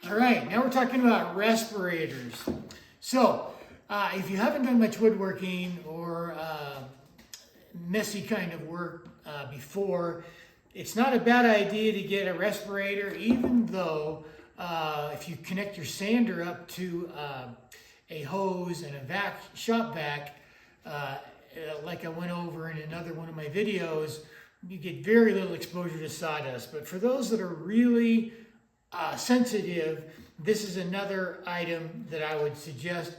All right, now we're talking about respirators. So, if you haven't done much woodworking or messy kind of work before, it's not a bad idea to get a respirator, even though if you connect your sander up to a hose and a shop vac, like I went over in another one of my videos, you get very little exposure to sawdust. But for those that are really sensitive, this is another item that I would suggest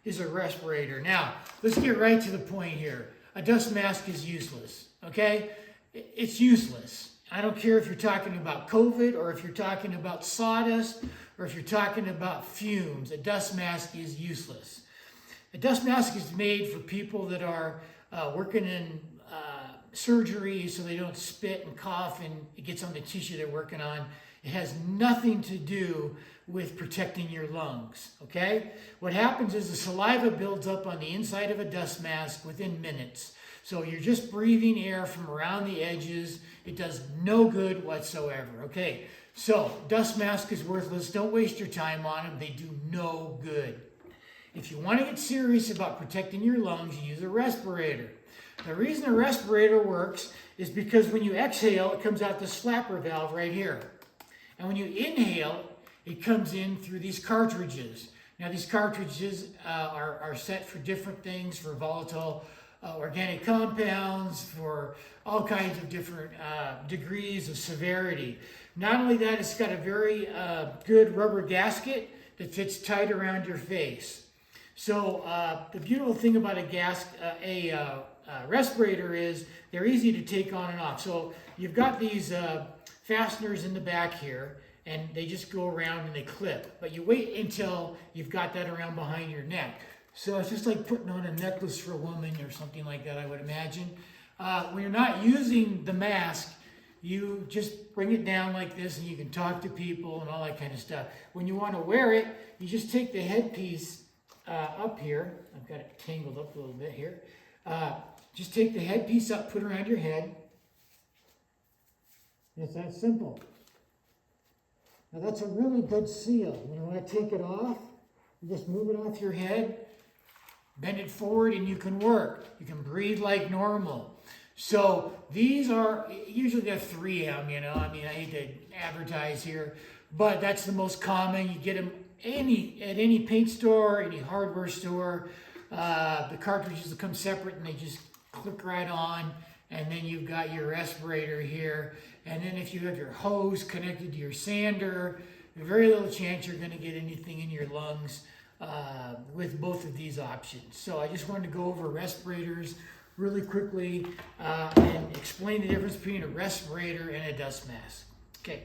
is a respirator. Now, let's get right to the point here. A dust mask is useless, okay? It's useless. I don't care if you're talking about COVID or if you're talking about sawdust or if you're talking about fumes. A dust mask is useless. A dust mask is made for people that are working in surgery so they don't spit and cough and it gets on the tissue they're working on. It has nothing to do with protecting your lungs, okay? What happens is the saliva builds up on the inside of a dust mask within minutes. So you're just breathing air from around the edges. It does no good whatsoever, okay? So dust mask is worthless. Don't waste your time on them. They do no good. If you want to get serious about protecting your lungs, you use a respirator. The reason a respirator works is because when you exhale, it comes out this flapper valve right here. And when you inhale, it comes in through these cartridges. Now these cartridges are set for different things, for volatile organic compounds, for all kinds of different degrees of severity. Not only that, it's got a very good rubber gasket that fits tight around your face. So the beautiful thing about a respirator is they're easy to take on and off. So you've got these fasteners in the back here, and they just go around and they clip. But you wait until you've got that around behind your neck. So it's just like putting on a necklace for a woman or something like that, I would imagine. When you're not using the mask, you just bring it down like this and you can talk to people and all that kind of stuff. When you want to wear it, you just take the headpiece up here. I've got it tangled up a little bit here. Just take the headpiece up, put it around your head. It's that simple. Now that's a really good seal. When you want to take it off, you just move it off your head, bend it forward, and you can work. You can breathe like normal. So these are usually they're 3M, you know. I mean, I hate to advertise here, but that's the most common. You get them at any paint store, any hardware store. The cartridges will come separate and they just click right on. And then you've got your respirator here. And then if you have your hose connected to your sander, very little chance you're going to get anything in your lungs with both of these options. So I just wanted to go over respirators really quickly and explain the difference between a respirator and a dust mask. Okay.